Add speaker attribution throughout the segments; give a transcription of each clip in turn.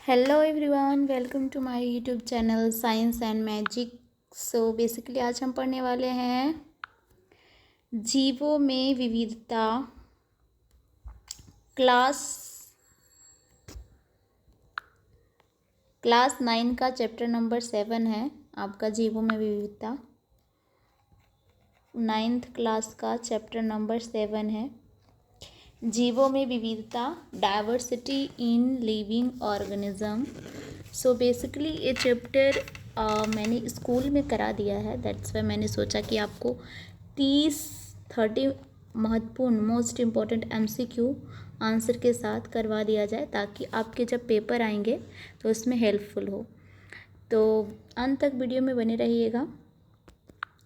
Speaker 1: Hello everyone, welcome to my YouTube channel science and magic. So basically आज हम पढ़ने वाले हैं जीवों में विविधता। क्लास 9 का चैप्टर नंबर 7 है आपका जीवों में विविधता। 9th क्लास का चैप्टर नंबर 7 है जीवों में विविधता, diversity in living organism. So basically ये चैप्टर मैंने स्कूल में करा दिया है। दैट्स वाई मैंने सोचा कि आपको 30 महत्वपूर्ण मोस्ट इम्पॉर्टेंट MCQ आंसर के साथ करवा दिया जाए ताकि आपके जब पेपर आएंगे तो इसमें हेल्पफुल हो। तो अंत तक वीडियो में बने रहिएगा।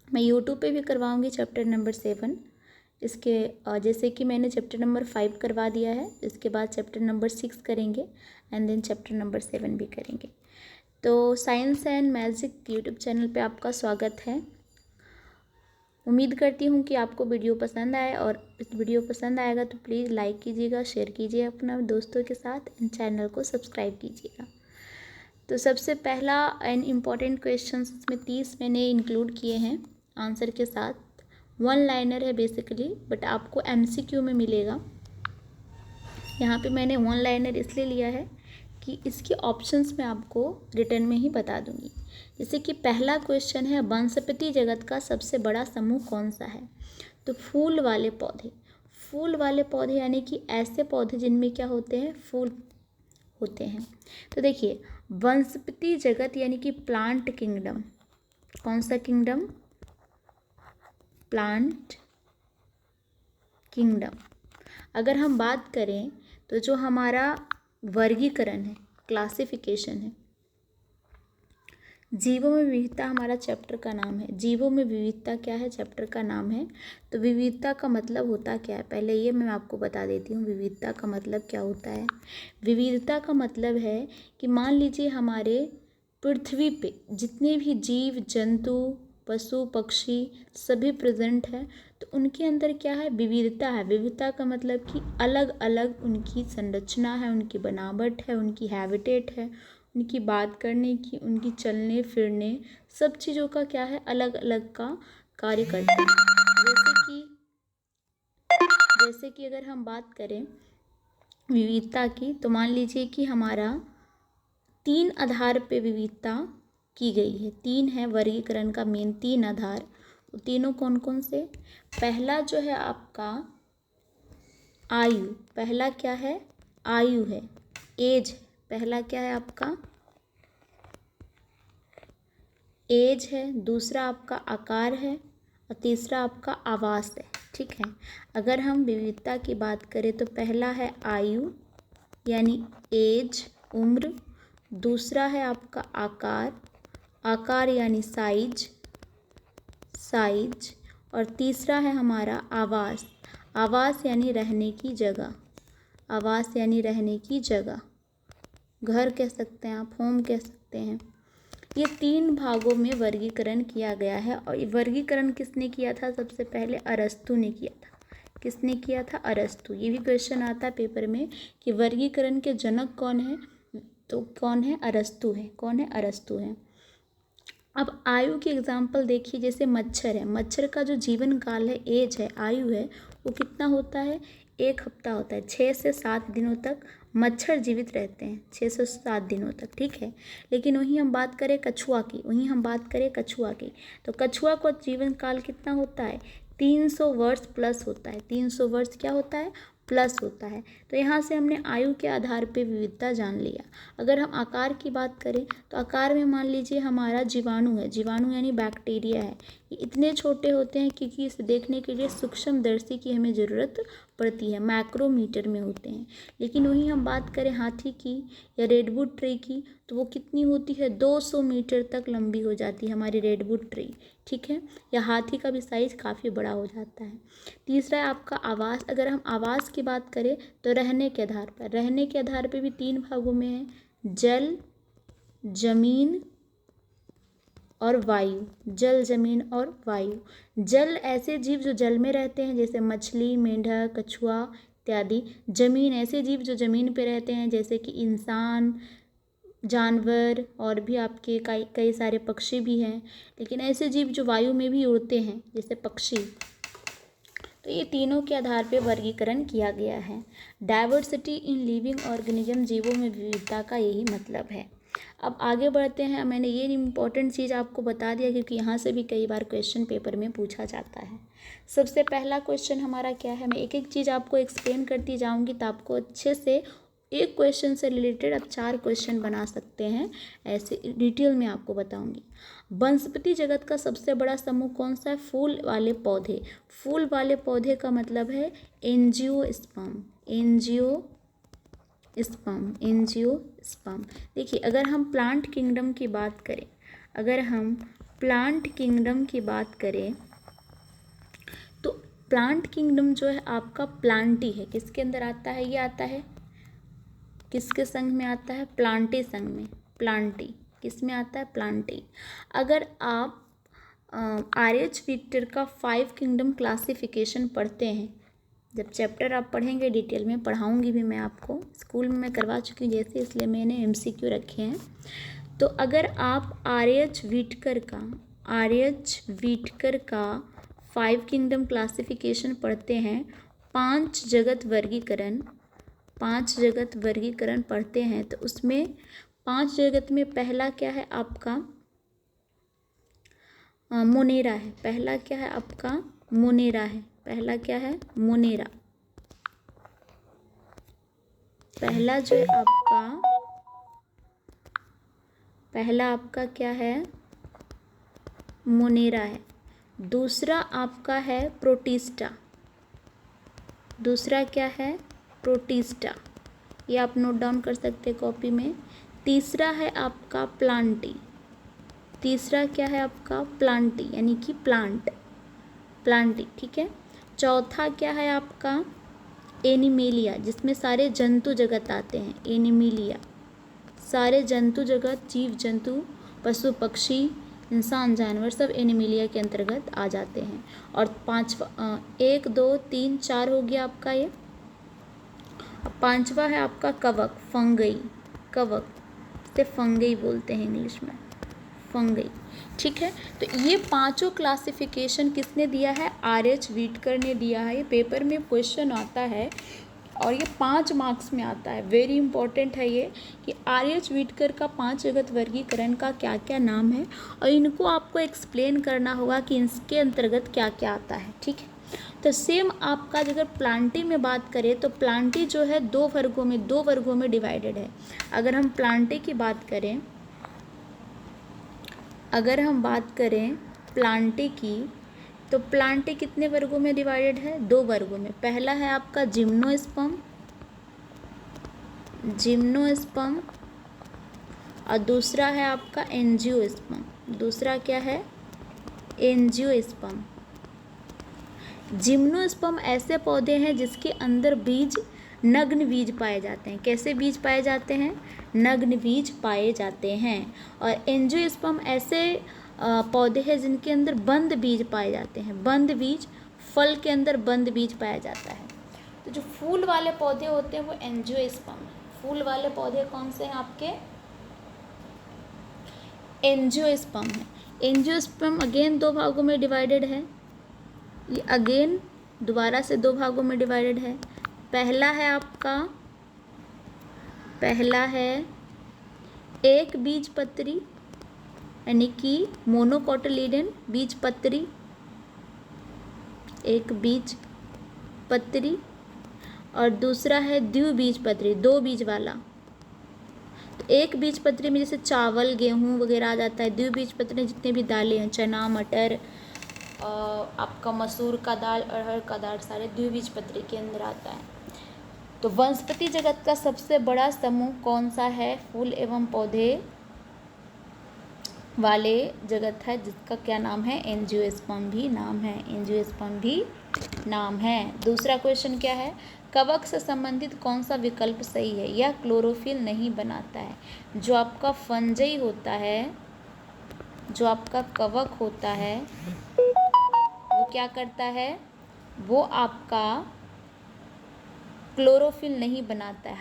Speaker 1: मैं यूट्यूब पे भी करवाऊँगी चैप्टर नंबर 7। इसके जैसे कि मैंने चैप्टर नंबर 5 करवा दिया है, इसके बाद चैप्टर नंबर 6 करेंगे एंड देन चैप्टर नंबर 7 भी करेंगे। तो science and magic YouTube channel पे आपका स्वागत है। उम्मीद करती हूँ कि आपको वीडियो पसंद आए, और इस वीडियो पसंद आएगा तो प्लीज़ लाइक कीजिएगा, शेयर कीजिए अपना दोस्तों के साथ, एंड चैनल को सब्सक्राइब कीजिएगा। तो सबसे पहला एंड इम्पॉर्टेंट क्वेश्चन इसमें 30 मैंने इंक्लूड किए हैं आंसर के साथ। 1 लाइनर है बेसिकली, बट आपको MCQ में मिलेगा। यहाँ पे मैंने 1 लाइनर इसलिए लिया है कि इसके ऑप्शंस मैं आपको रिटर्न में ही बता दूंगी। जैसे कि पहला क्वेश्चन है, वनस्पति जगत का सबसे बड़ा समूह कौन सा है? तो फूल वाले पौधे। फूल वाले पौधे यानी कि ऐसे पौधे जिनमें क्या होते हैं, फूल होते हैं। तो देखिए, वनस्पति जगत यानी कि प्लांट किंगडम। कौन सा किंगडम? Plant kingdom. अगर हम बात करें तो जो हमारा वर्गीकरण है, क्लासिफिकेशन है, जीवों में विविधता हमारा चैप्टर का नाम है। जीवों में विविधता क्या है, चैप्टर का नाम है। तो विविधता का मतलब होता क्या है, पहले ये मैं आपको बता देती हूँ विविधता का मतलब क्या होता है। विविधता का मतलब है कि मान लीजिए हमारे पृथ्वी पे जितने भी जीव जंतु पशु पक्षी सभी प्रेजेंट है, तो उनके अंदर क्या है, विविधता है। विविधता का मतलब कि अलग अलग उनकी संरचना है, उनकी बनावट है, उनकी हैबिटेट है, उनकी बात करने की, उनकी चलने फिरने, सब चीज़ों का क्या है, अलग अलग का कार्य करते हैं। जैसे कि अगर हम बात करें विविधता की, तो मान लीजिए कि हमारा 3 आधार पे विविधता की गई है। 3 है वर्गीकरण का मेन 3 आधार। तो तीनों कौन कौन से? पहला जो है आपका आयु। पहला क्या है? आयु है, एज। पहला क्या है आपका? एज है। दूसरा आपका आकार है, और तीसरा आपका आवास है। ठीक है। अगर हम विविधता की बात करें तो पहला है आयु यानी एज, उम्र। दूसरा है आपका आकार, आकार यानी साइज, साइज। और तीसरा है हमारा आवास, आवास यानी रहने की जगह, आवास यानी रहने की जगह। घर कह सकते हैं आप, होम कह सकते हैं। ये 3 भागों में वर्गीकरण किया गया है। और ये वर्गीकरण किसने किया था? सबसे पहले अरस्तु ने किया था। किसने किया था? अरस्तु। ये भी क्वेश्चन आता है पेपर में कि वर्गीकरण के जनक कौन है, तो कौन है? अरस्तु है। कौन है? अरस्तु है। अब आयु की एग्जाम्पल देखिए, जैसे मच्छर है। मच्छर का जो जीवन काल है, एज है, आयु है, वो कितना होता है? 1 हफ्ता होता है। 6 से 7 दिनों तक मच्छर जीवित रहते हैं, 6 से 7 दिनों तक। ठीक है। लेकिन वहीं हम बात करें कछुआ की, तो कछुआ का जीवन काल कितना होता है? 300 वर्ष प्लस होता है। 300 वर्ष क्या होता है? प्लस होता है। तो यहाँ से हमने आयु के आधार पे विविधता जान लिया। अगर हम आकार की बात करें तो आकार में मान लीजिए हमारा जीवाणु है। जीवाणु यानी बैक्टीरिया है। ये इतने छोटे होते हैं क्योंकि इसे देखने के लिए सूक्ष्मदर्शी की हमें ज़रूरत पड़ती है, माइक्रोमीटर में होते हैं। लेकिन वहीं हम बात करें हाथी की या रेडवुड ट्री की, तो वो कितनी होती है? 200 मीटर तक लंबी हो जाती है हमारी रेडवुड ट्री। ठीक है। या हाथी का भी साइज काफ़ी बड़ा हो जाता है। तीसरा है आपका आवास। अगर हम आवास की बात करें तो रहने के आधार पर भी 3 भागों में है, जल, जमीन और वायु। जल, जमीन और वायु। जल ऐसे जीव जो जल में रहते हैं, जैसे मछली, मेंढक, कछुआ इत्यादि। जमीन ऐसे जीव जो जमीन पे रहते हैं, जैसे कि इंसान, जानवर और भी आपके कई कई सारे पक्षी भी हैं, लेकिन ऐसे जीव जो वायु में भी उड़ते हैं जैसे पक्षी। तो ये तीनों के आधार पर वर्गीकरण किया गया है। डाइवर्सिटी इन लिविंग ऑर्गेनिज्म, जीवों में विविधता का यही मतलब है। अब आगे बढ़ते हैं। मैंने ये इम्पोर्टेंट चीज़ आपको बता दिया क्योंकि यहाँ से भी कई बार क्वेश्चन पेपर में पूछा जाता है। सबसे पहला क्वेश्चन हमारा क्या है, मैं एक एक चीज़ आपको एक्सप्लेन करती जाऊँगी तो आपको अच्छे से एक क्वेश्चन से रिलेटेड आप 4 क्वेश्चन बना सकते हैं, ऐसे डिटेल में आपको बताऊंगी। वनस्पति जगत का सबसे बड़ा समूह कौन सा है? फूल वाले पौधे। फूल वाले पौधे का मतलब है एंजियोस्पर्म। एंजियोस्पर्म। देखिए, अगर हम प्लांट किंगडम की बात करें, तो प्लांट किंगडम जो है आपका प्लांटी है। किसके अंदर आता है? ये आता है किसके संघ में आता है? प्लांटी संघ में। प्लांटी किस में आता है? प्लांटी। अगर आप आर.एच. विक्टर का 5 किंगडम क्लासिफिकेशन पढ़ते हैं, जब चैप्टर आप पढ़ेंगे डिटेल में, पढ़ाऊंगी भी मैं आपको, स्कूल में मैं करवा चुकी हूँ जैसे, इसलिए मैंने MCQ रखे हैं। तो अगर आप आर.एच. विटकर का 5 किंगडम क्लासिफिकेशन पढ़ते हैं, 5 जगत वर्गीकरण पढ़ते हैं, तो उसमें 5 जगत में पहला क्या है आपका? मोनेरा है। पहला क्या है आपका? मोनेरा है। पहला क्या है? मोनेरा। पहला जो है आपका क्या है? मोनेरा है। दूसरा आपका है प्रोटिस्टा। दूसरा क्या है? प्रोटिस्टा। ये आप नोट डाउन कर सकते हैं कॉपी में। तीसरा है आपका प्लांटी। तीसरा क्या है आपका? प्लांटी, यानी कि प्लांटी, ठीक है। चौथा क्या है आपका? एनिमेलिया, जिसमें सारे जंतु जगत आते हैं। एनिमेलिया, सारे जंतु जगत, जीव जंतु, पशु पक्षी, इंसान, जानवर, सब एनिमेलिया के अंतर्गत आ जाते हैं। और पांचवा 1 2 3 4 हो गया आपका ये। पांचवा है आपका कवक, फंगई। कवक से फंगई बोलते हैं इंग्लिश में, फंगई, ठीक है। तो ये पांचों क्लासिफिकेशन किसने दिया है? आर.एच. विटकर ने दिया है। ये पेपर में क्वेश्चन आता है और ये 5 मार्क्स में आता है। वेरी इंपॉर्टेंट है ये कि आर.एच. विटकर का 5 जगत वर्गीकरण का क्या क्या नाम है, और इनको आपको एक्सप्लेन करना होगा कि इसके अंतर्गत क्या क्या आता है, ठीक है। तो सेम आपका अगर प्लांटी में बात करें, तो प्लांटी जो है 2 वर्गों में डिवाइडेड है। अगर हम प्लांटी की बात करें, प्लांटी की, तो प्लांटी कितने वर्गों में डिवाइडेड है? 2 वर्गों में। पहला है आपका जिम्नोस्पर्म और दूसरा है आपका एंजियोस्पर्म। दूसरा क्या है? एंजियोस्पर्म। जिम्नोस्पर्म ऐसे पौधे हैं जिसके अंदर नग्न बीज पाए जाते हैं। कैसे बीज पाए जाते हैं? नग्न बीज पाए जाते हैं। और एंजियोस्पर्म ऐसे पौधे हैं जिनके अंदर बंद बीज पाए जाते हैं। बंद बीज, फल के अंदर बंद बीज पाया जाता है। तो जो फूल वाले पौधे होते हैं वो एंजियोस्पर्म है। फूल वाले पौधे कौन से हैं आपके? एंजियोस्पर्म है। एंजियोस्पर्म अगेन 2 भागों में डिवाइडेड है। ये अगेन दोबारा से 2 भागों में डिवाइडेड है। पहला है एक बीजपत्री, यानी कि मोनोकोटिलिडन बीजपत्री, एक बीजपत्री। और दूसरा है द्विबीजपत्री, 2 बीज वाला। तो एक बीजपत्री में जैसे चावल, गेहूँ वगैरह आ जाता है। द्विबीजपत्री जितने भी दालें हैं, चना, मटर, आपका मसूर का दाल, अरहर का दाल, सारे द्विबीजपत्री के अंदर आता है। तो वनस्पति जगत का सबसे बड़ा समूह कौन सा है? फूल एवं पौधे वाले जगत है, जिसका क्या नाम है? एंजियोस्पर्म भी नाम है। दूसरा क्वेश्चन क्या है? कवक से संबंधित कौन सा विकल्प सही है? यह क्लोरोफिल नहीं बनाता है। जो आपका फंजई होता है, जो आपका कवक होता है, वो क्या करता है? वो आपका क्लोरोफिल नहीं बनाता है।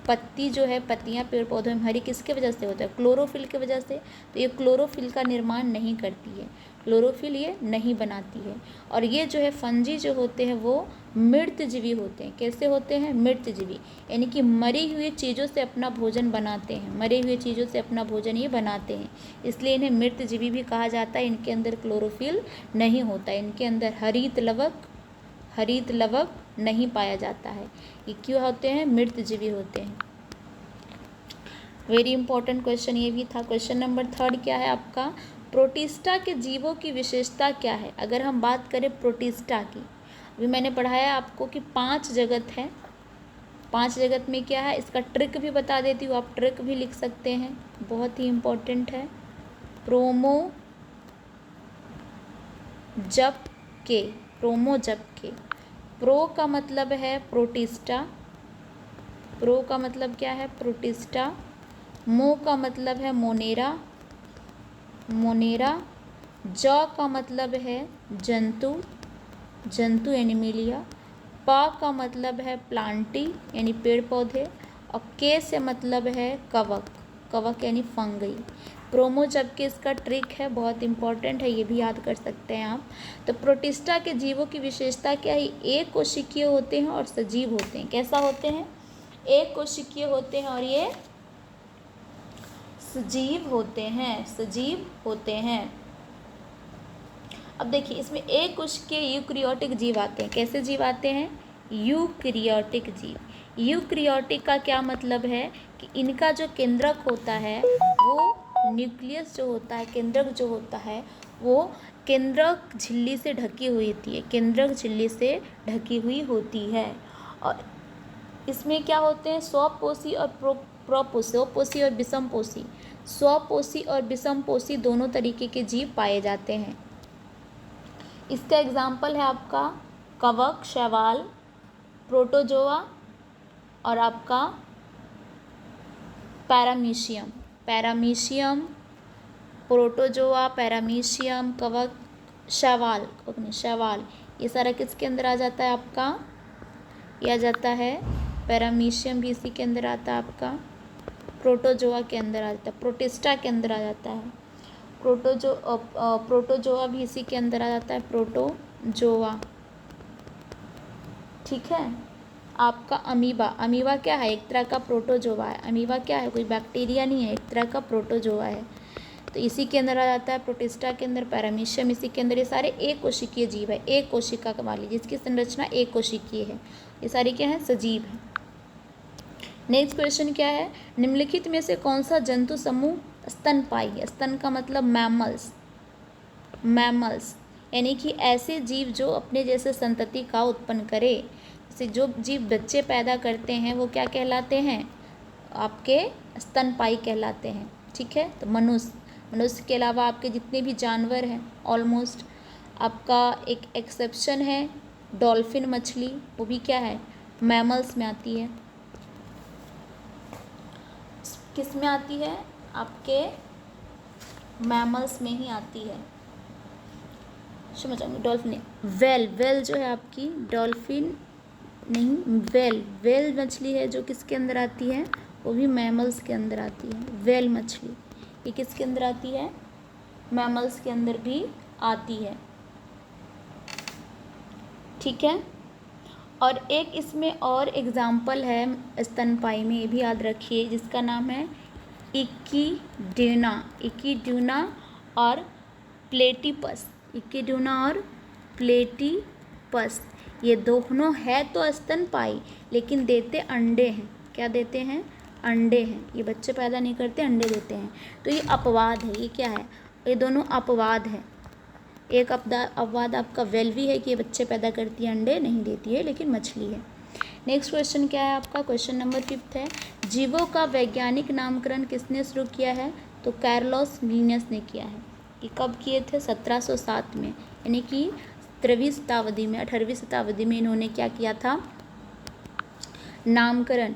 Speaker 1: पत्ती जो है, पत्तियाँ पेड़ पौधों में हरी किसके वजह से होता है? क्लोरोफिल की वजह से। तो ये क्लोरोफिल का निर्माण नहीं करती है, क्लोरोफिल ये नहीं बनाती है। और ये जो है फंजी जो होते हैं वो मृतजीवी होते हैं। कैसे होते हैं? मृतजीवी, यानी कि मरी हुई चीज़ों से अपना भोजन बनाते हैं, मरी हुई चीज़ों से अपना भोजन ये बनाते हैं, इसलिए इन्हें मृतजीवी भी कहा जाता है। इनके अंदर क्लोरोफिल नहीं होता है, इनके अंदर हरित लवक नहीं पाया जाता है। ये क्यों होते हैं? मृतजीवी होते हैं। वेरी इंपॉर्टेंट क्वेश्चन ये भी था। क्वेश्चन नंबर 3 क्या है आपका? प्रोटिस्टा के जीवों की विशेषता क्या है? अगर हम बात करें प्रोटिस्टा की, अभी मैंने पढ़ाया आपको कि 5 जगत है। 5 जगत में क्या है, इसका ट्रिक भी बता देती हूँ, आप ट्रिक भी लिख सकते हैं, बहुत ही इम्पोर्टेंट है। प्रोमोजप के, प्रो का मतलब है प्रोटिस्टा, प्रो का मतलब क्या है? प्रोटिस्टा। मो का मतलब है मोनेरा। ज का मतलब है जंतु एनिमिलिया। पा का मतलब है प्लांटी यानी पेड़ पौधे। और के से मतलब है कवक यानी फंगई। प्रोमोजप के इसका ट्रिक है, बहुत इंपॉर्टेंट है, ये भी याद कर सकते हैं आप। तो प्रोटिस्टा के जीवों की विशेषता क्या है? एक कोशिकीय होते हैं और सजीव होते हैं। कैसा होते हैं? एक कोशिकीय होते हैं और ये सजीव होते हैं। अब देखिए इसमें एक कोशिकीय यूकैरियोटिक जीव आते हैं। कैसे जीव आते हैं? यूकैरियोटिक जीव। यूकैरियोटिक का क्या मतलब है कि इनका जो केंद्रक होता है वो न्यूक्लियस जो होता है, केंद्रक जो होता है वो केंद्रक झिल्ली से ढकी हुई होती है, केंद्रक झिल्ली से ढकी हुई होती है। और इसमें क्या होते हैं? स्वपोषी और स्वपोषी और विषमपोषी, स्वपोषी और विषमपोषी दोनों तरीके के जीव पाए जाते हैं। इसका एग्जाम्पल है आपका कवक, शैवाल, प्रोटोजोआ और आपका पैरामीशियम, प्रोटोजोआ, पैरामीशियम, कवक, शैवाल, ये सारा किसके अंदर आ जाता है आपका? ये आ जाता है पैरामीशियम भी इसी के अंदर आता है आपका, प्रोटोजोआ के अंदर आ जाता है, प्रोटिस्टा के अंदर आ जाता है, प्रोटोजोआ भी इसी के अंदर आ जाता है, प्रोटोजोआ। ठीक है। आपका अमीबा क्या है? एक तरह का प्रोटोजोआ है। अमीबा क्या है? कोई बैक्टीरिया नहीं है, एक तरह का प्रोटोजोआ है। तो इसी के अंदर आ जाता है, प्रोटिस्टा के अंदर, पैरामीशियम इसी के अंदर। ये सारे एक कोशिकीय जीव है, एक कोशिका वाली, जिसकी संरचना एक कोशिकीय है। ये सारी क्या है? सजीव है। नेक्स्ट क्वेश्चन क्या है? निम्नलिखित में से कौन सा जंतु समूह स्तनपायी है? स्तन का मतलब मैमल्स, यानी कि ऐसे जीव जो अपने जैसे संतति का उत्पन्न करे। जैसे जो जीव बच्चे पैदा करते हैं वो क्या कहलाते हैं? आपके स्तनपायी कहलाते हैं। ठीक है। तो मनुष्य के अलावा आपके जितने भी जानवर हैं ऑलमोस्ट, आपका एक एक्सेप्शन है डॉल्फिन मछली, वो भी क्या है? मैमल्स में आती है। किस में आती है? आपके मैमल्स में ही आती है। समझ आएंगे। डॉल्फिन, वेल जो है आपकी, डॉल्फिन नहीं, वेल मछली है जो किसके अंदर आती है? वो भी मैमल्स के अंदर आती है। वेल मछली ये किसके अंदर आती है? मैमल्स के अंदर भी आती है। ठीक है। और एक इसमें और एग्जाम्पल है स्तनपायी में, ये भी याद रखिए, जिसका नाम है इक्कीड्यूना और प्लेटिपस। इक्कीड्यूना और प्लेटिपस ये दोनों है तो स्तनपायी, लेकिन देते अंडे हैं। क्या देते हैं? अंडे हैं। ये बच्चे पैदा नहीं करते, अंडे देते हैं। तो ये अपवाद है। ये क्या है? ये दोनों अपवाद है। एक अपवाद आपका वेल भी है कि ये बच्चे पैदा करती है, अंडे नहीं देती है, लेकिन मछली है। नेक्स्ट क्वेश्चन क्या है आपका? क्वेश्चन नंबर 5 है, जीवों का वैज्ञानिक नामकरण किसने शुरू किया है? तो कार्लोस लिनियस ने किया है। ये कब किए थे? 1707 में, यानी कि 18वीं शताब्दी में इन्होंने क्या किया था? नामकरण,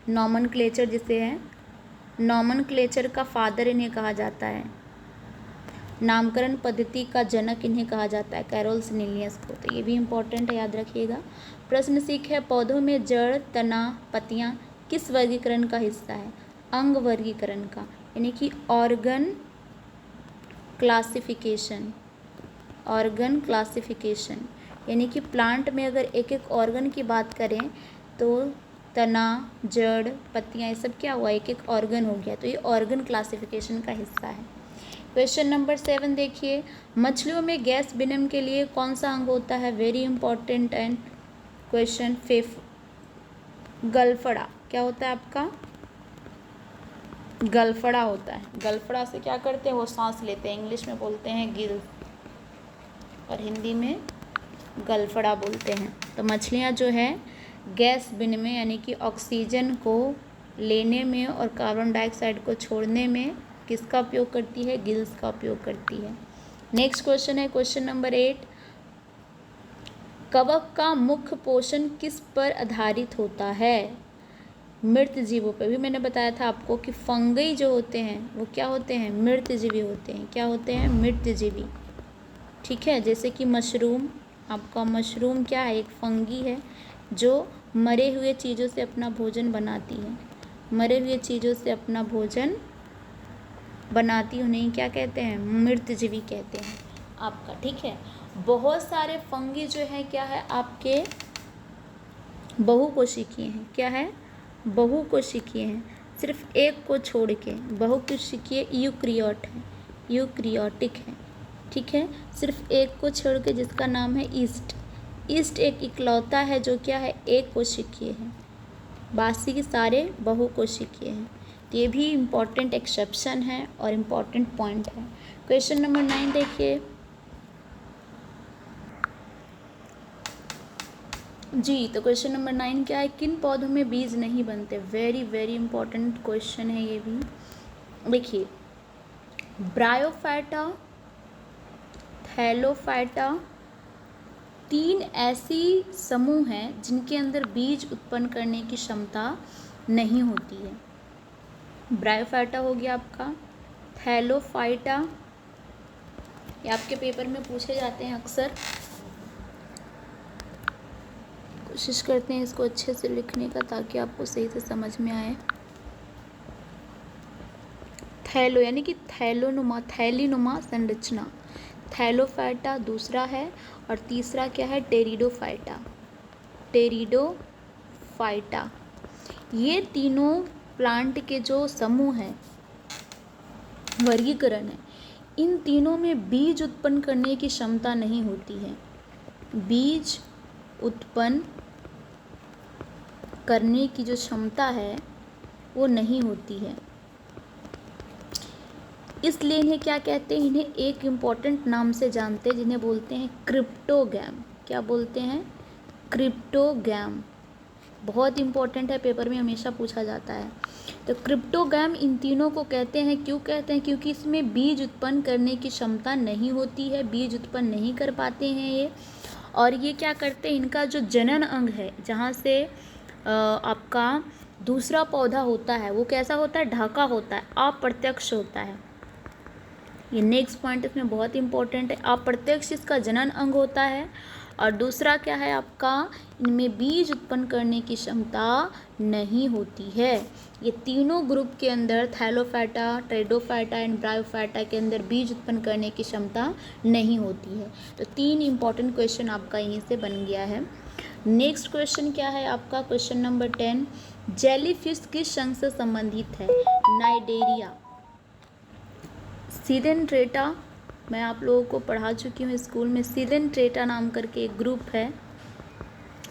Speaker 1: नॉमनक्लेचर जिसे है, नॉमनक्लेचर का फादर इन्हें कहा जाता है, नामकरण पद्धति का जनक इन्हें कहा जाता है, कैरोल्स लिनियस को। तो ये भी इम्पोर्टेंट है, याद रखिएगा। प्रश्न सीख है, पौधों में जड़, तना, पत्तियाँ किस वर्गीकरण का हिस्सा है? अंग वर्गीकरण का, यानी कि ऑर्गन क्लासिफिकेशन। ऑर्गन क्लासिफिकेशन यानी कि प्लांट में अगर एक एक ऑर्गन की बात करें तो तना, जड़, पत्तियां, ये सब क्या हुआ? एक एक ऑर्गन हो गया, तो ये ऑर्गन क्लासिफिकेशन का हिस्सा है। क्वेश्चन नंबर 7 देखिए, मछलियों में गैस विनिमय के लिए कौन सा अंग होता है? Very important and question. गलफड़ा। क्या होता है आपका? गलफड़ा होता है। गलफड़ा से क्या करते हैं? वो सांस लेते हैं। इंग्लिश में बोलते हैं गिल और हिंदी में गलफड़ा बोलते हैं। तो मछलियाँ जो है गैस विनिमय यानी कि ऑक्सीजन को लेने में और कार्बन डाइऑक्साइड को छोड़ने में किसका उपयोग करती है? गिल्स का उपयोग करती है। नेक्स्ट क्वेश्चन है क्वेश्चन नंबर 8, कवक का मुख्य पोषण किस पर आधारित होता है? मृत जीवों पर। भी मैंने बताया था आपको कि फंगई जो होते हैं वो क्या होते हैं? मृतजीवी होते हैं। क्या होते हैं? मृतजीवी। ठीक है, जैसे कि मशरूम। आपका मशरूम क्या है? एक फंगी है जो मरे हुए चीज़ों से अपना भोजन बनाती है। मरे हुए चीज़ों से अपना भोजन बनाती, उन्हें क्या कहते हैं? मृतजीवी कहते हैं आपका। ठीक है, बहुत सारे फंगी जो है क्या है आपके? बहुकोशिकीय हैं। क्या है? बहुकोशिकीय हैं। सिर्फ एक को छोड़ के बहुकोशिकीय यूक्रियोट है, यूक्रियोटिक है। ठीक है, सिर्फ एक को छोड़ के जिसका नाम है ईस्ट। ईस्ट एक इकलौता है जो क्या है? एक कोशिकीय है। बाकी के सारे बहुकोशिकीय हैं। तो ये भी इम्पॉर्टेंट एक्सेप्शन है और इम्पॉर्टेंट पॉइंट है। क्वेश्चन नंबर 9 देखिए जी। तो क्वेश्चन नंबर 9 क्या है? किन पौधों में बीज नहीं बनते? वेरी वेरी इंपॉर्टेंट क्वेश्चन है ये भी। देखिए, ब्रायोफाइटा, थैलोफाइटा, 3 ऐसी समूह हैं जिनके अंदर बीज उत्पन्न करने की क्षमता नहीं होती है। ब्रायोफाइटा हो गया आपका, थैलोफाइटा, ये आपके पेपर में पूछे जाते हैं अक्सर। कोशिश करते हैं इसको अच्छे से लिखने का ताकि आपको सही से समझ में आए। थैलो यानी कि थैलोनुमा, थैलीनुमा संरचना, थैलोफाइटा दूसरा है। और तीसरा क्या है? Pteridophyta, pteridophyta. ये तीनों प्लांट के जो समूह हैं, वर्गीकरण है, इन तीनों में बीज उत्पन्न करने की क्षमता नहीं होती है। बीज उत्पन्न करने की जो क्षमता है वो नहीं होती है, इसलिए इन्हें क्या कहते हैं? इन्हें एक इम्पॉर्टेंट नाम से जानते हैं जिन्हें बोलते हैं क्रिप्टोगैम। क्या बोलते हैं? क्रिप्टोगैम। बहुत इम्पॉर्टेंट है, पेपर में हमेशा पूछा जाता है। तो क्रिप्टोगैम इन तीनों को कहते हैं। क्यों कहते हैं? क्योंकि इसमें बीज उत्पन्न करने की क्षमता नहीं होती है, बीज उत्पन्न नहीं कर पाते हैं ये। और ये क्या करते हैं? इनका जो जनन अंग है जहाँ से आपका दूसरा पौधा होता है वो कैसा होता है? ढाका होता है, अप्रत्यक्ष होता है। ये नेक्स्ट पॉइंट इसमें बहुत इंपॉर्टेंट है। अप्रत्यक्ष इसका जनन अंग होता है। और दूसरा क्या है आपका? इनमें बीज उत्पन्न करने की क्षमता नहीं होती है। ये तीनों ग्रुप के अंदर, थैलोफाइटा, टेरिडोफाइटा एंड ब्रायोफाइटा के अंदर बीज उत्पन्न करने की क्षमता नहीं होती है। तो 3 इंपॉर्टेंट क्वेश्चन आपका यहीं से बन गया है। नेक्स्ट क्वेश्चन क्या है आपका? क्वेश्चन नंबर 10, जेलीफिश किस संघ से संबंधित है? नाइडेरिया। सिलेंट्रेटा, मैं आप लोगों को पढ़ा चुकी हूँ स्कूल में। सिलेंट्रेटा नाम करके एक ग्रुप है,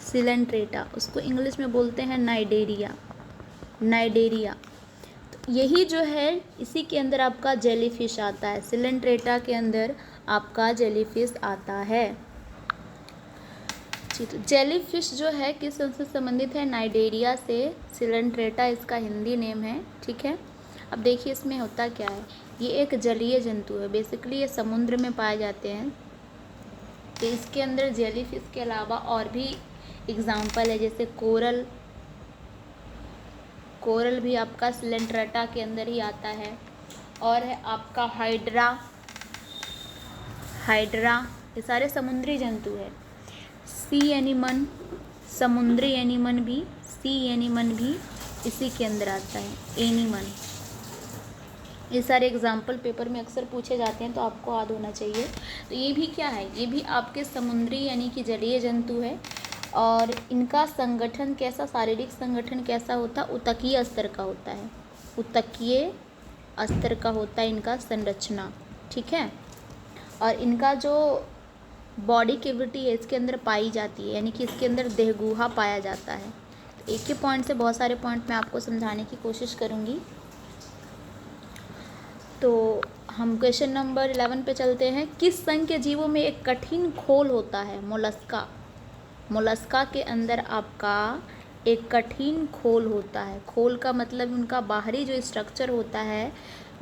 Speaker 1: सिलेंट्रेटा, उसको इंग्लिश में बोलते हैं नाइडेरिया, नाइडेरिया। तो यही जो है इसी के अंदर आपका जेलीफिश आता है। सिलेंट्रेटा के अंदर आपका जेलीफिश आता है। तो जेलीफिश जो है किस संघ से संबंधित है? नाइडेरिया से। सिलेंट्रेटा इसका हिंदी नेम है। ठीक है, अब देखिए इसमें होता क्या है। ये एक जलीय जंतु है, बेसिकली ये समुद्र में पाए जाते हैं। तो इसके अंदर जेलीफिश के अलावा और भी एग्जाम्पल है, जैसे कोरल, कोरल भी आपका सिलेंट्रेटा के अंदर ही आता है। और है आपका हाइड्रा, हाइड्रा, ये सारे समुद्री जंतु है। सी एनिमन, समुद्री एनिमन भी, सी एनिमन भी इसी के अंदर आता है एनिमल। ये सारे एग्जाम्पल पेपर में अक्सर पूछे जाते हैं, तो आपको याद होना चाहिए। तो ये भी क्या है, ये भी आपके समुद्री यानी कि जलीय जंतु है। और इनका संगठन कैसा, शारीरिक संगठन कैसा होता है, ऊतकीय स्तर का होता है। ऊतकीय स्तर का होता है इनका संरचना, ठीक है। और इनका जो बॉडी कैविटी है इसके अंदर पाई जाती है, यानी कि इसके अंदर देहगुहा पाया जाता है। तो एक ही पॉइंट से बहुत सारे पॉइंट मैं आपको समझाने की कोशिश करूँगी। तो हम क्वेश्चन नंबर 11 पे चलते हैं। किस संघ के जीवों में एक कठिन खोल होता है, मोलस्का। मोलस्का के अंदर आपका एक कठिन खोल होता है। खोल का मतलब उनका बाहरी जो स्ट्रक्चर होता है,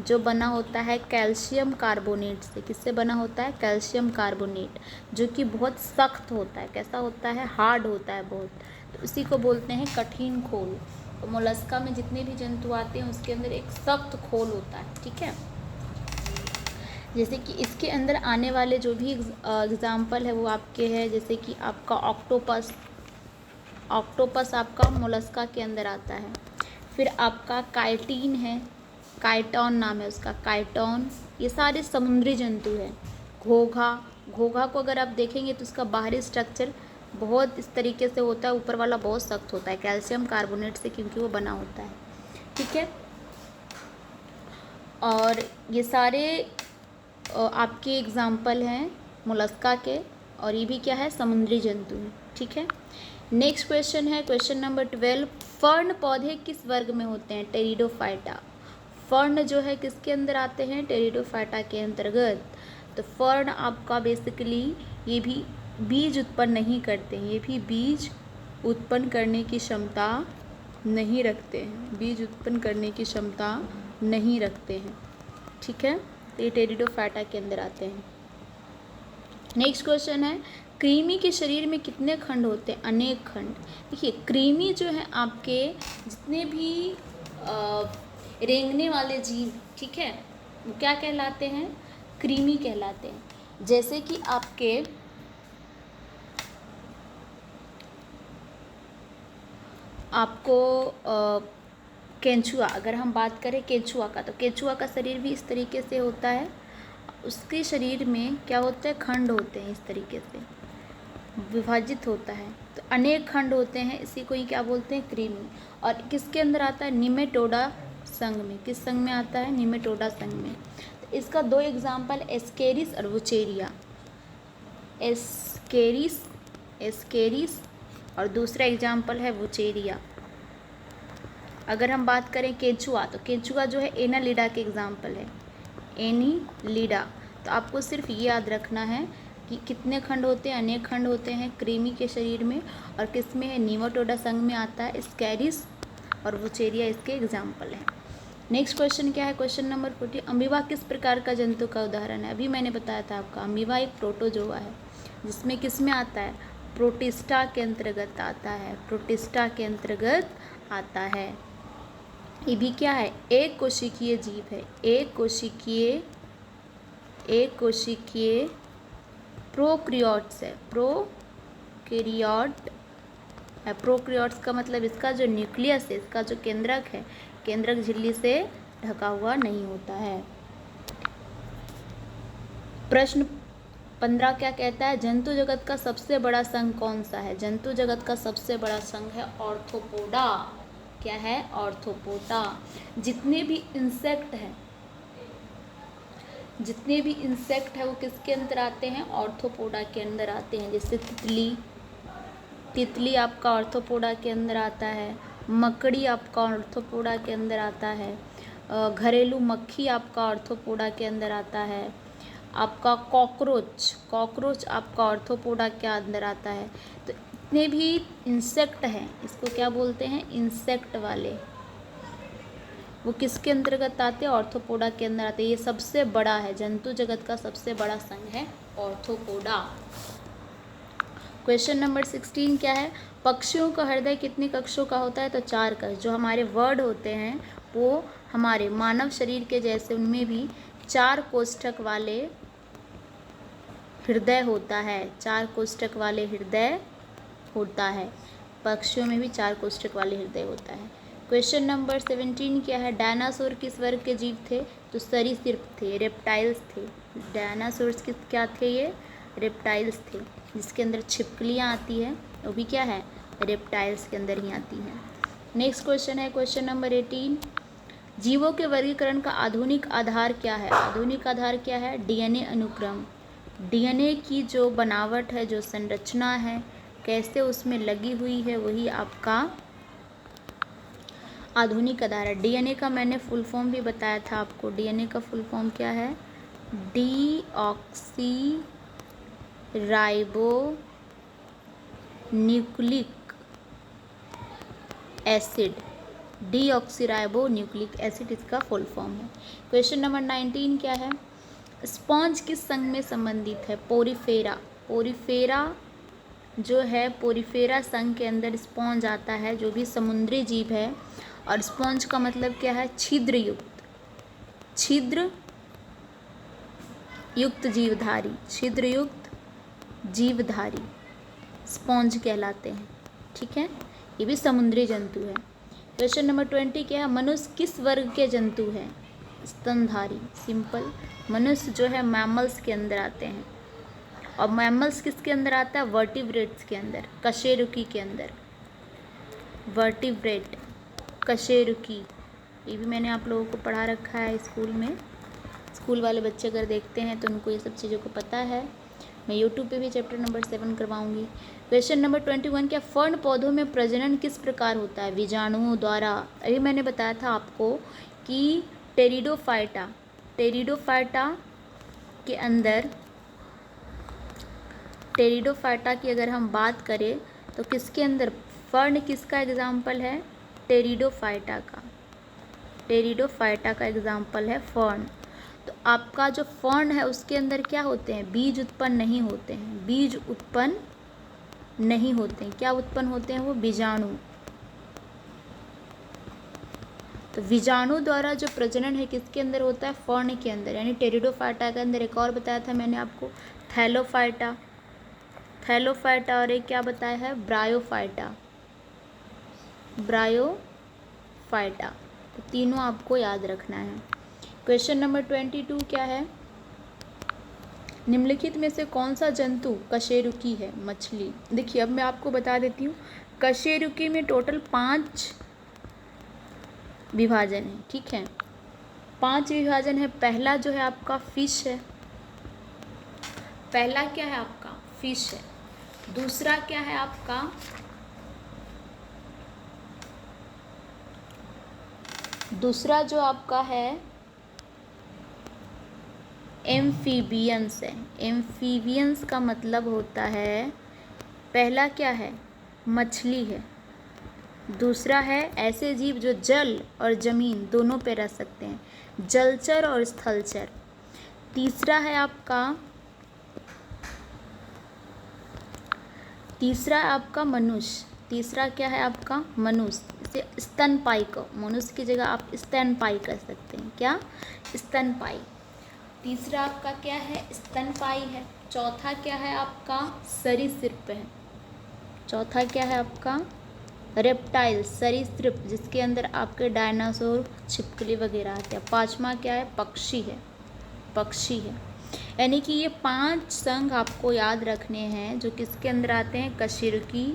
Speaker 1: जो बना होता है कैल्शियम कार्बोनेट से। किससे बना होता है, कैल्शियम कार्बोनेट, जो कि बहुत सख्त होता है। कैसा होता है, हार्ड होता है बहुत। तो उसी को बोलते हैं कठिन खोल। तो मोलस्का में जितने भी जंतु आते हैं उसके अंदर एक सख्त खोल होता है, ठीक है। जैसे कि इसके अंदर आने वाले जो भी एग्जाम्पल है वो आपके हैं, जैसे कि आपका ऑक्टोपस। ऑक्टोपस आपका मोलस्का के अंदर आता है। फिर आपका काइटिन है, काइटॉन नाम है उसका, काइटॉन। ये सारे समुद्री जंतु हैं। घोघा, घोघा को अगर आप देखेंगे तो उसका बाहरी स्ट्रक्चर बहुत इस तरीके से होता है, ऊपर वाला बहुत सख्त होता है कैल्शियम कार्बोनेट से, क्योंकि वो बना होता है, ठीक है। और ये सारे आपके एग्जाम्पल हैं मोलस्का के, और ये भी क्या है, समुद्री जंतु है, ठीक है। नेक्स्ट क्वेश्चन है क्वेश्चन नंबर 12। फर्न पौधे किस वर्ग में होते हैं, टेरिडोफाइटा। फर्न जो है किसके अंदर आते हैं, टेरिडोफाइटा के अंतर्गत। तो फर्न आपका बेसिकली ये भी बीज उत्पन्न नहीं करते हैं, ये भी बीज उत्पन्न करने की क्षमता नहीं रखते हैं, बीज उत्पन्न करने की क्षमता नहीं रखते हैं, ठीक है। तो ये टेरिडोफाइटा के अंदर आते हैं। नेक्स्ट क्वेश्चन है, कृमि के शरीर में कितने खंड होते हैं, अनेक खंड। देखिए कृमि जो है आपके जितने भी रेंगने वाले जीव, ठीक है, वो क्या कहलाते हैं, कृमि कहलाते हैं। जैसे कि आपके आपको केंचुआ, अगर हम बात करें केंचुआ का, तो केंचुआ का शरीर भी इस तरीके से होता है। उसके शरीर में क्या होता है, खंड होते हैं, इस तरीके से विभाजित होता है। तो अनेक खंड होते हैं, इसी को ही क्या बोलते हैं, कृमि। और किसके अंदर आता है, निमेटोडा संघ में। किस संघ में आता है, निमेटोडा संघ में। तो इसका दो एग्जाम्पल, एस्केरिस और वुचेरिया। एस्केरिस, एस्केरिस, और दूसरा एग्जाम्पल है वुचेरिया। अगर हम बात करें केंचुआ, तो केंचुआ जो है एनालिडा के एग्जाम्पल है, एनीलिडा। तो आपको सिर्फ ये याद रखना है कि कितने खंड होते हैं, अनेक खंड होते हैं कृमि के शरीर में, और किस में है, निमेटोडा संघ में आता है, एस्केरिस और वुचेरिया इसके एग्जाम्पल है। नेक्स्ट क्वेश्चन क्या है, क्वेश्चन नंबर 14। अमीबा किस प्रकार का जंतु का उदाहरण है। अभी मैंने बताया था आपका, अमीबा एक प्रोटोजोआ है, जिसमें किस में आता है, प्रोटिस्टा के अंतर्गत आता है, प्रोटिस्टा के अंतर्गत आता है। ये भी क्या है, एक कोशिकीय जीव है, एक कोशिकीय प्रोक्रियोट्स है, प्रोकैरियोट है। प्रोक्रियोट्स का मतलब इसका जो न्यूक्लियस है, इसका जो केंद्रक है, केंद्रक झिल्ली से ढका हुआ नहीं होता है। प्रश्न 15 क्या कहता है, जंतु जगत का सबसे बड़ा संघ कौन सा है। जंतु जगत का सबसे बड़ा संघ है ऑर्थोपोडा। क्या है, ऑर्थोपोडा। जितने भी इंसेक्ट हैं, जितने भी इंसेक्ट है वो किसके अंदर आते हैं, ऑर्थोपोडा के अंदर आते हैं। जैसे तितली, तितली आपका ऑर्थोपोडा के अंदर आता है। मकड़ी आपका ऑर्थोपोडा के अंदर आता है। घरेलू मक्खी आपका ऑर्थोपोडा के अंदर आता है। आपका कॉकरोच, कॉकरोच आपका ऑर्थोपोडा के अंदर आता है। तो इतने भी इंसेक्ट हैं, इसको क्या बोलते हैं, इंसेक्ट वाले, वो किसके अंतर्गत आते हैं, ऑर्थोपोडा के अंदर आते हैं। ये सबसे बड़ा है, जंतु जगत का सबसे बड़ा संघ है ऑर्थोपोडा। क्वेश्चन नंबर 16 क्या है, पक्षियों का हृदय कितने कक्षों का होता है, तो 4 कक्ष। जो हमारे वर्ड होते हैं वो हमारे मानव शरीर के जैसे, उनमें भी 4 कोष्ठक वाले हृदय होता है, 4 कोष्ठक वाले हृदय होता है। पक्षियों में भी 4 कोष्ठक वाले हृदय होता है। क्वेश्चन नंबर 17 क्या है, डायनासोर किस वर्ग के जीव थे? तो सरीसृप थे, रेप्टाइल्स थे। डायनासोर्स किस क्या थे? ये रेप्टाइल्स थे, जिसके अंदर छिपकलियाँ आती है, वो भी क्या है? रेप्टाइल्स के अंदर ही आती हैं। नेक्स्ट क्वेश्चन है क्वेश्चन नंबर 18, जीवों के वर्गीकरण का आधुनिक आधार क्या है? आधुनिक आधार क्या है? डीएनए अनुक्रम। डीएनए की जो बनावट है, जो संरचना है, कैसे उसमें लगी हुई है, वही आपका आधुनिक आधार है। डीएनए का मैंने फुल फॉर्म भी बताया था आपको। डीएनए का फुल फॉर्म क्या है? Deoxy ribo nucleic acid. Deoxyribo nucleic acid इसका फुल फॉर्म है। क्वेश्चन नंबर 19 क्या है, स्पॉन्ज किस संघ में संबंधित है? पोरिफेरा। पोरिफेरा जो है, पोरिफेरा संघ के अंदर स्पॉन्ज आता है, जो भी समुद्री जीव है। और स्पॉन्ज का मतलब क्या है? छिद्र युक्त, छिद्र युक्त जीवधारी, छिद्र युक्त जीवधारी स्पॉन्ज कहलाते हैं। ठीक है, ये भी समुद्री जंतु है। क्वेश्चन नंबर 20 क्या है, मनुष्य किस वर्ग के जंतु है? स्तनधारी। सिंपल, मनुष्य जो है मैमल्स के अंदर आते हैं। और मैमल्स किसके अंदर आता है? वर्टिब्रेट्स के अंदर, कशेरुकी के अंदर। वर्टिब्रेट, कशेरुकी, ये भी मैंने आप लोगों को पढ़ा रखा है स्कूल में। स्कूल वाले बच्चे अगर देखते हैं तो उनको ये सब चीज़ों को पता है। मैं यूट्यूब पे भी चैप्टर नंबर 7 करवाऊंगी। क्वेश्चन नंबर 21 क्या, फर्न पौधों में प्रजनन किस प्रकार होता है? बीजाणुओं द्वारा। अभी मैंने बताया था आपको कि टेरिडोफाइटा, टेरिडोफाइटा के अंदर, टेरिडोफाइटा की अगर हम बात करें तो किसके अंदर, फर्न किसका एग्जाम्पल है? टेरिडोफाइटा का। टेरिडोफाइटा का एग्जाम्पल है फर्न। तो आपका जो फर्न है उसके अंदर क्या होते हैं? बीज उत्पन्न नहीं होते हैं, बीज उत्पन्न नहीं होते हैं। क्या उत्पन्न होते हैं? वो बीजाणु। तो बीजाणु द्वारा जो प्रजनन है किसके अंदर होता है? फर्न के अंदर, यानी टेरिडोफाइटा के अंदर। एक और बताया था मैंने आपको, थैलोफाइटा, थैलोफाइटा, और एक क्या बताया है? Bryophyta, bryophyta. तो तीनों आपको याद रखना है। क्वेश्चन नंबर 22 क्या है, निम्नलिखित में से कौन सा जंतु कशेरुकी है? मछली। देखिए अब मैं आपको बता देती हूँ, कशेरुकी में टोटल 5 विभाजन है। ठीक है, 5 विभाजन है। पहला जो है आपका फिश है, पहला क्या है आपका? फिश है। दूसरा क्या है आपका? दूसरा जो आपका है एम्फीबियंस है। एम्फीबियंस का मतलब होता है, पहला क्या है? मछली है। दूसरा है ऐसे जीव जो जल और जमीन दोनों पे रह सकते हैं, जलचर और स्थलचर। तीसरा है आपका, तीसरा आपका मनुष्य। तीसरा क्या है आपका? मनुष्य। इसे स्तनपायी को, मनुष्य की जगह आप स्तनपायी कह सकते हैं। क्या? स्तनपायी। तीसरा आपका क्या है? स्तनपायी है। चौथा क्या है आपका? सरीसृप है। चौथा क्या है आपका? रेप्टाइल, सरीसृप, जिसके अंदर आपके डायनासोर, छिपकली वगैरह आते हैं। पांचवा क्या है? पक्षी है, पक्षी है। यानी कि ये 5 संघ आपको याद रखने हैं, जो किसके अंदर आते हैं? कशेरुकी,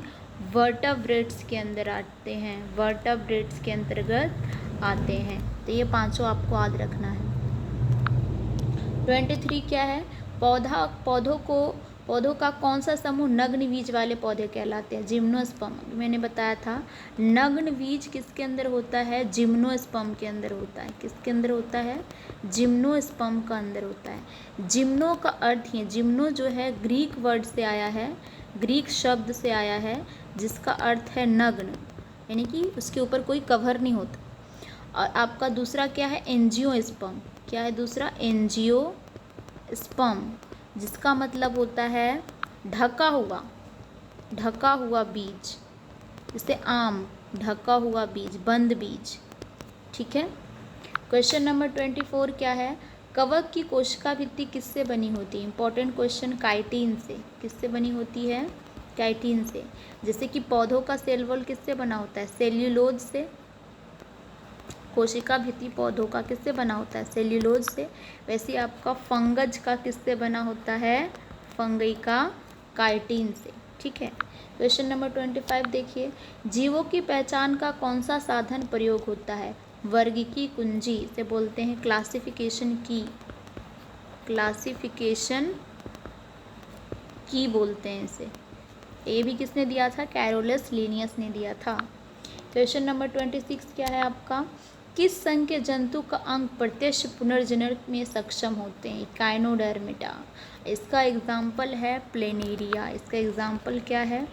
Speaker 1: वर्टेब्रेट्स के अंदर आते हैं, वर्टेब्रेट्स के अंतर्गत आते हैं। तो ये 5 आपको याद रखना है। 23 क्या है, पौधों का कौन सा समूह नग्न बीज वाले पौधे कहलाते हैं? जिम्नोस्पर्म। मैंने बताया था नग्न बीज किसके अंदर होता है? जिम्नोस्पर्म के अंदर होता है। किसके अंदर होता है? जिम्नोस्पर्म का अंदर होता है। जिम्नो का अर्थ ही, जिम्नो जो है ग्रीक वर्ड से आया है, ग्रीक शब्द से आया है, जिसका अर्थ है नग्न, यानी कि उसके ऊपर कोई कवर नहीं होता। और आपका दूसरा क्या है? एंजियोस्पर्म। क्या है दूसरा? एंजियोस्पर्म, जिसका मतलब होता है ढका हुआ, ढका हुआ बीज, जैसे आम, ढका हुआ बीज, बंद बीज। ठीक है। क्वेश्चन नंबर 24 क्या है, कवक की कोशिका भित्ति किससे बनी होती है? इंपॉर्टेंट क्वेश्चन, काइटिन से। किससे बनी होती है? काइटिन से। जैसे कि पौधों का सेल वॉल किससे बना होता है? सेल्यूलोज से। कोशिका भित्ति पौधों का किससे बना होता है? सेल्यूलोज से। वैसे आपका फंगज का किससे बना होता है? फंगई का काइटिन से। ठीक है। क्वेश्चन नंबर 25 देखिए, जीवों की पहचान का कौन सा साधन प्रयोग होता है? वर्गीकी कुंजी से बोलते हैं, क्लासिफिकेशन की, क्लासिफिकेशन की बोलते हैं इसे। ये भी किसने दिया था? कैरोलस लिनियस ने दिया था। क्वेश्चन नंबर 26 क्या है आपका? किस संघ के जंतु का अंग प्रत्यक्ष पुनर्जनन में सक्षम होते हैं? काइनोडर्मिटा। इसका एग्जाम्पल है प्लेनेरिया। इसका एग्जाम्पल क्या है?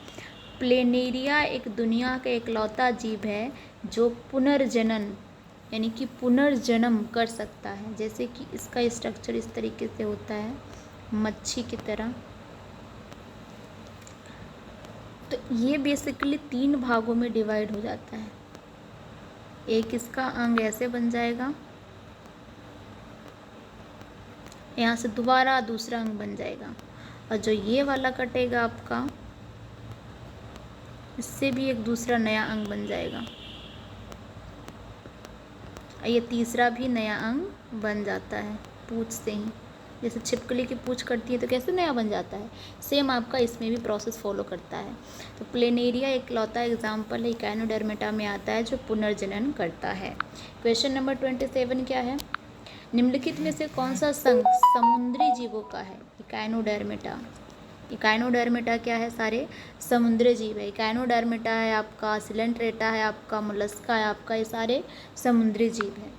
Speaker 1: प्लेनेरिया एक दुनिया का इकलौता जीव है जो पुनर्जनन यानी कि पुनर्जन्म कर सकता है। जैसे कि इसका स्ट्रक्चर इस तरीके से होता है, मच्छी की तरह। तो ये बेसिकली 3 भागों में डिवाइड हो जाता है। एक इसका अंग ऐसे बन जाएगा, यहाँ से दोबारा दूसरा अंग बन जाएगा, और जो ये वाला कटेगा आपका, इससे भी एक दूसरा नया अंग बन जाएगा, ये तीसरा भी नया अंग बन जाता है पूंछ से ही। जैसे छिपकली की पूंछ कटती है तो कैसे नया बन जाता है, सेम आपका इसमें भी प्रोसेस फॉलो करता है। तो प्लेनेरिया एक लौता एग्जाम्पल है, इकाइनोडर्मेटा में आता है जो पुनर्जनन करता है। क्वेश्चन नंबर 27 क्या है? निम्नलिखित में से कौन सा संघ समुद्री जीवों का है? इकाइनोडर्मेटा। इकाइनोडर्मेटा क्या है? सारे समुद्री जीव है। इकाइनोडर्मेटा है आपका, सिलेंट्रेटा है आपका, मोलस्का है आपका, ये सारे समुद्री जीव हैं।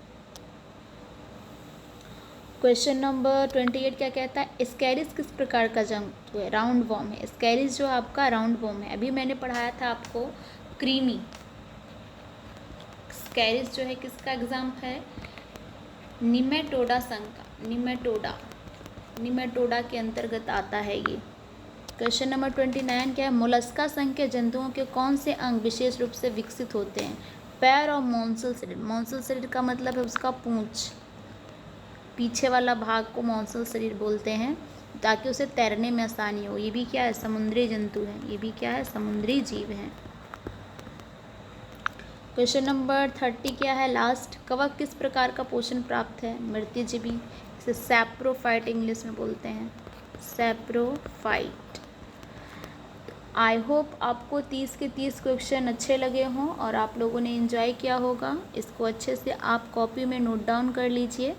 Speaker 1: क्वेश्चन नंबर 28 क्या कहता है? स्कैरिस किस प्रकार का जंतु है? राउंड वॉर्म है। स्कैरिस जो आपका राउंड वॉर्म है। अभी मैंने पढ़ाया था आपको क्रीमी। स्कैरिस जो है किसका एग्जाम्पल है? निमेटोडा संघ का। निमेटोडा के अंतर्गत आता है ये। क्वेश्चन नंबर 29 क्या है? मोलस्का संघ के जंतुओं के कौन से अंग विशेष रूप से विकसित होते हैं? पैर और मॉन्सल शरीर। मॉन्सल शरीर का मतलब है उसका पूंछ, पीछे वाला भाग को मॉन्सल शरीर बोलते हैं, ताकि उसे तैरने में आसानी हो। ये भी क्या है? समुद्री जंतु है। ये भी क्या है? समुद्री जीव हैं। क्वेश्चन नंबर 30 क्या है? लास्ट, कवक किस प्रकार का पोषण प्राप्त है? मृत्यजीवी। इसे सैप्रोफाइट इंग्लिश में बोलते हैं, सैप्रोफाइट। आई होप आपको 30 के 30 क्वेश्चन अच्छे लगे हों और आप लोगों ने एंजॉय किया होगा। इसको अच्छे से आप कॉपी में नोट डाउन कर लीजिए,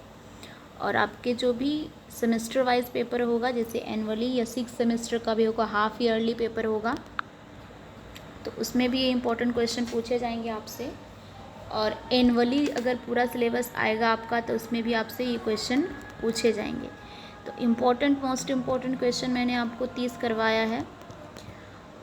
Speaker 1: और आपके जो भी सेमेस्टर वाइज पेपर होगा, जैसे एनुअली या 6 सेमेस्टर का भी होगा, हाफ ईयरली पेपर होगा, तो उसमें भी ये इंपॉर्टेंट क्वेश्चन पूछे जाएंगे आपसे। और एनुअली अगर पूरा सिलेबस आएगा आपका तो उसमें भी आपसे ये क्वेश्चन पूछे जाएंगे। तो मोस्ट इम्पॉर्टेंट क्वेश्चन मैंने आपको 30 करवाया है,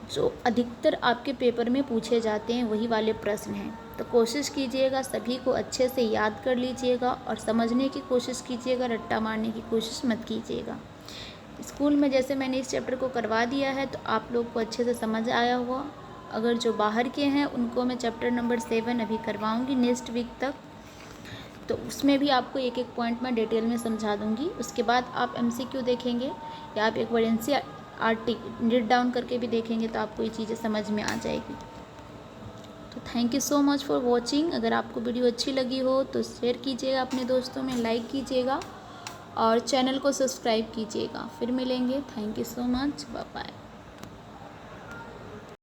Speaker 1: जो अधिकतर आपके पेपर में पूछे जाते हैं वही वाले प्रश्न हैं। तो कोशिश कीजिएगा सभी को अच्छे से याद कर लीजिएगा और समझने की कोशिश कीजिएगा, रट्टा मारने की कोशिश मत कीजिएगा। स्कूल में जैसे मैंने इस चैप्टर को करवा दिया है तो आप लोग को अच्छे से समझ आया हुआ। अगर जो बाहर के हैं उनको मैं चैप्टर नंबर 7 अभी करवाऊँगी नेक्स्ट वीक तक, तो उसमें भी आपको एक एक पॉइंट मैं डिटेल में समझा दूँगी। उसके बाद आप MCQ देखेंगे या आप एक बार NCERT रीड डाउन करके भी देखेंगे तो आपको ये चीज़ें समझ में आ जाएगी। तो thank you so much for watching. अगर आपको वीडियो अच्छी लगी हो तो शेयर कीजिएगा अपने दोस्तों में, लाइक कीजिएगा और चैनल को सब्सक्राइब कीजिएगा। फिर मिलेंगे। Thank you so much, bye bye.